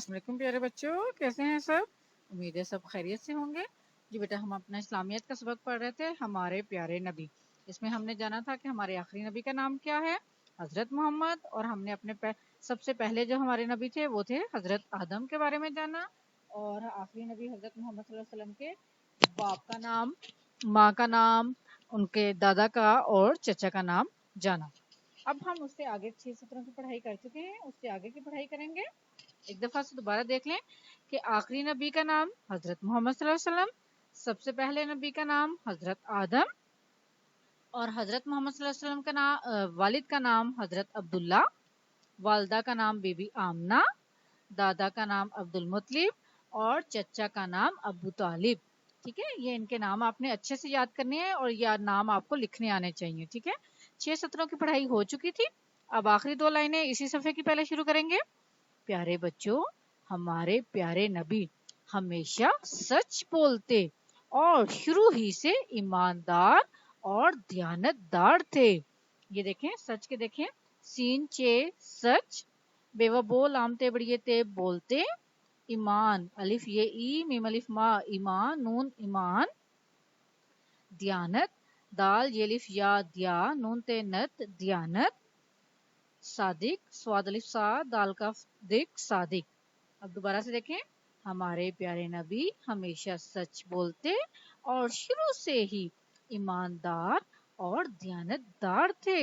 अस्सलाम वालेकुम प्यारे बच्चों, कैसे हैं सब? उम्मीद है सब खैरियत से होंगे। जी बेटा, हम अपना इस्लामियत का सबक पढ़ रहे थे, हमारे प्यारे नबी। इसमें हमने जाना था कि हमारे आखिरी नबी का नाम क्या है, हजरत मोहम्मद। और हमने अपने सबसे पहले जो हमारे नबी थे वो थे हजरत आदम के बारे में जाना। और आखिरी नबी हजरत मोहम्मद सल्लल्लाहु अलैहि वसल्लम के बाप का नाम, माँ का नाम, उनके दादा का और चचा का नाम जाना। अब हम उससे आगे 6 सत्रों की पढ़ाई कर चुके हैं, उससे आगे की पढ़ाई करेंगे। एक दफा से दोबारा देख लें कि आखिरी नबी का नाम हजरत मोहम्मद सल्लल्लाहु अलैहि वसल्लम, सबसे पहले नबी का नाम हजरत आदम, और हजरत मोहम्मद सल्लल्लाहु अलैहि वसल्लम का नाम, वालिद का नाम हजरत अब्दुल्ला, वालदा का नाम बीबी आमना, दादा का नाम अब्दुल मुत्तलिब और चचा का नाम अबू तालिब। ठीक है, ये इनके नाम आपने अच्छे से याद करने हैं और ये नाम आपको लिखने आने चाहिए। ठीक है, 6 सत्रों की पढ़ाई हो चुकी थी। अब आखिरी 2 लाइनें इसी सफे की पहले शुरू करेंगे। प्यारे बच्चों, हमारे प्यारे नबी हमेशा सच बोलते और शुरू ही से ईमानदार और दयानतदार थे। ये देखें, सच के देखें, सीन चे सच, बेवा बोल आमते बड़िए ते बोलते, ईमान अलिफ ये ई मीम अलिफ मा ईमान, नून ईमान, दयानत दाल ये अलिफ या दिया, नून ते नत दयानत, सादिक स्वाद अलिफ सा दाल का दिक सादिक। अब दोबारा से देखें, हमारे प्यारे नबी हमेशा सच बोलते और शुरू से ही ईमानदार और दयानतदार थे।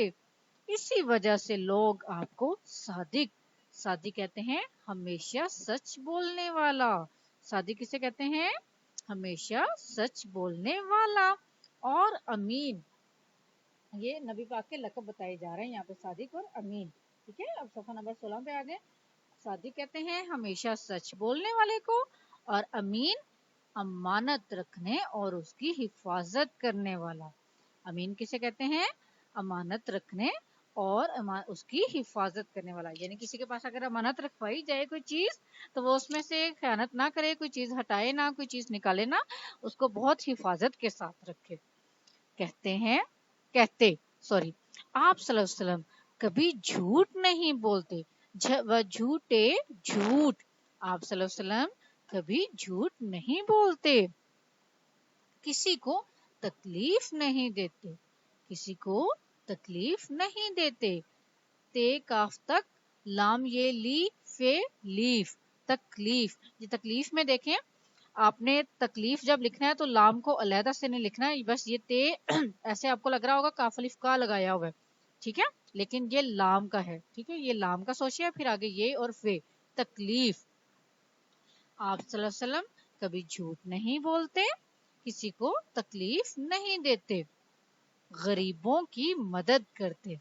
इसी वजह से लोग आपको सादिक सादिक कहते हैं, हमेशा सच बोलने वाला। सादिक किसे कहते हैं? हमेशा सच बोलने वाला। और अमीन, ये नबी पाक के लक़ब बताए जा रहे हैं यहाँ पे, सादिक और अमीन। ठीक है, अब सफ़ा नंबर 16 पे आ गए। सादिक कहते हैं हमेशा सच बोलने वाले को, और अमीन अमानत रखने और उसकी हिफाजत करने वाला। अमीन किसे कहते हैं? अमानत रखने और उसकी हिफाजत करने वाला। यानी किसी के पास अगर अमानत रखवाई जाए कोई चीज, तो वो उसमें से खयानत ना करे, कोई चीज हटाए ना, कोई चीज निकाले ना, उसको बहुत हिफाजत के साथ रखे। कहते आप सल्लल्लाहु अलैहि वसल्लम कभी झूठ नहीं बोलते, व झूठे झूठ, आप सल्लल्लाहु अलैहि वसल्लम कभी झूठ नहीं बोलते, किसी को तकलीफ नहीं देते, किसी को तकलीफ नहीं देते। ते काफ तक लाम ये ली फे लीफ, तकलीफ। ये तकलीफ में देखें, आपने तकलीफ जब लिखना है तो लाम को अलहदा से नहीं लिखना है, बस ये ते ऐसे आपको लग रहा होगा काफ अलिफ का लगाया हुआ है। ठीक है, लेकिन ये लाम का है। ठीक है, ये लाम का सोचिए, फिर आगे ये और फे, तकलीफ। आप सल्लल्लाहु अलैहि वसल्लम कभी झूठ नहीं बोलते, किसी को तकलीफ नहीं देते, गरीबों की मदद करते,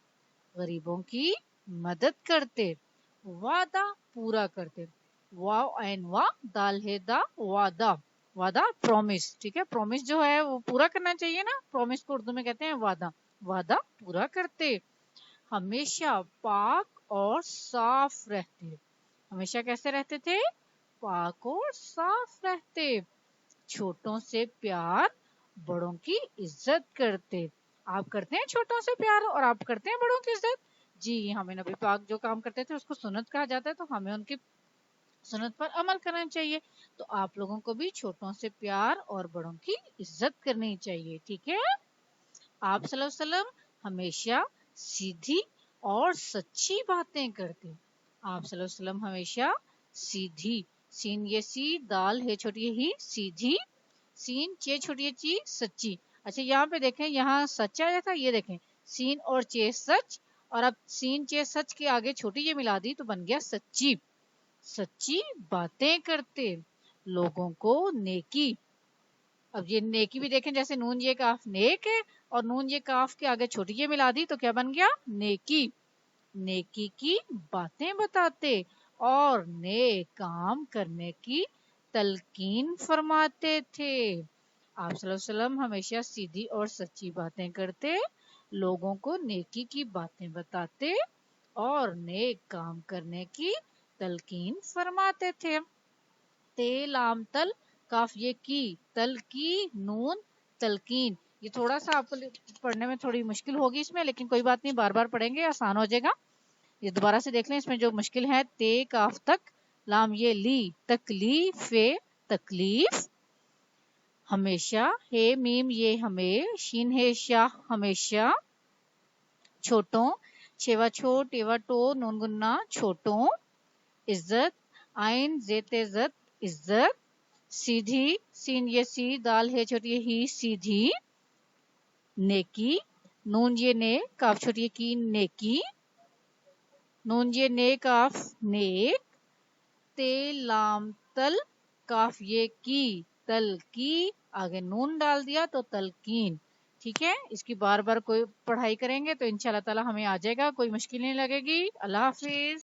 गरीबों की मदद करते, वादा पूरा करते। वाव एन वा दाल है दा, वादा, वादा प्रॉमिस। ठीक है, प्रॉमिस जो है वो पूरा करना चाहिए ना, प्रॉमिस को उर्दू में कहते हैं वादा, वादा पूरा करते। हमेशा पाक और साफ रहते, हमेशा कैसे रहते थे? पाक और साफ रहते। छोटों से प्यार, बड़ों की इज्जत करते। आप करते हैं छोटों से प्यार और आप करते हैं बड़ों की इज्जत? जी, हमें नबी पाक जो काम करते थे उसको सुन्नत कहा जाता है, तो हमें उनकी सुन्नत पर अमल करना चाहिए। तो आप लोगों को भी छोटों से प्यार और बड़ों की इज्जत करनी चाहिए। ठीक है, आप सल्लल्लाहु अलैहि वसल्लम हमेशा सीधी और सच्ची बातें करते। आप सल्लल्लाहु अलैहि वसल्लम हमेशा सीधी, सीन ये सी दाल है छोटी ही, सीधी, सीन चे छोटी ची सच्ची। अच्छा, यहाँ पे देखें, यहाँ सच आया था, ये देखें सीन और चे सच, और अब सीन चे सच के आगे छोटी ये मिला दी तो बन गया सच्ची। सच्ची बातें करते, लोगों को नेकी। अब ये नेकी भी देखें, जैसे नून ये काफ नेक है और नून ये काफ के आगे छोटी ये मिला दी तो क्या बन गया? नेकी। नेकी की बातें बताते और नेक काम करने की तलकीन फरमाते थे। आप सल्लल्लाहु अलैहि वसल्लम हमेशा सीधी और सच्ची बातें करते, लोगों को नेकी की बातें बताते और नेक काम करने की तलकीन फरमाते थे। ते लाम तल काफ ये की, तल की नून तलकीन। ये थोड़ा सा आपको पढ़ने में थोड़ी मुश्किल होगी इसमें, लेकिन कोई बात नहीं, बार बार पढ़ेंगे आसान हो जाएगा। ये दोबारा से देख लें, इसमें जो मुश्किल है ते काफ तक لام یہ لی تکلیف تکلیف ہمیشہ ہے میم یہ ہمیں شین ہے شاہ ہمیشہ چھوٹوں چھوا چھوٹ ایوا ٹو نون گنا چھوٹوں عزت آئین زیت عزت عزت سیدھی سین یہ سی دال ہے چھوٹی ہی سیدھی نیکی نون یہ نے کاف چھوٹی کی نیکی نون یہ نے کاف نیک تے لام تل کاف یہ کی تل کی آگے نون ڈال دیا تو تلقین ٹھیک ہے اس کی بار بار کوئی پڑھائی کریں گے تو انشاءاللہ تعالی ہمیں آ جائے گا کوئی مشکل نہیں لگے گی اللہ حافظ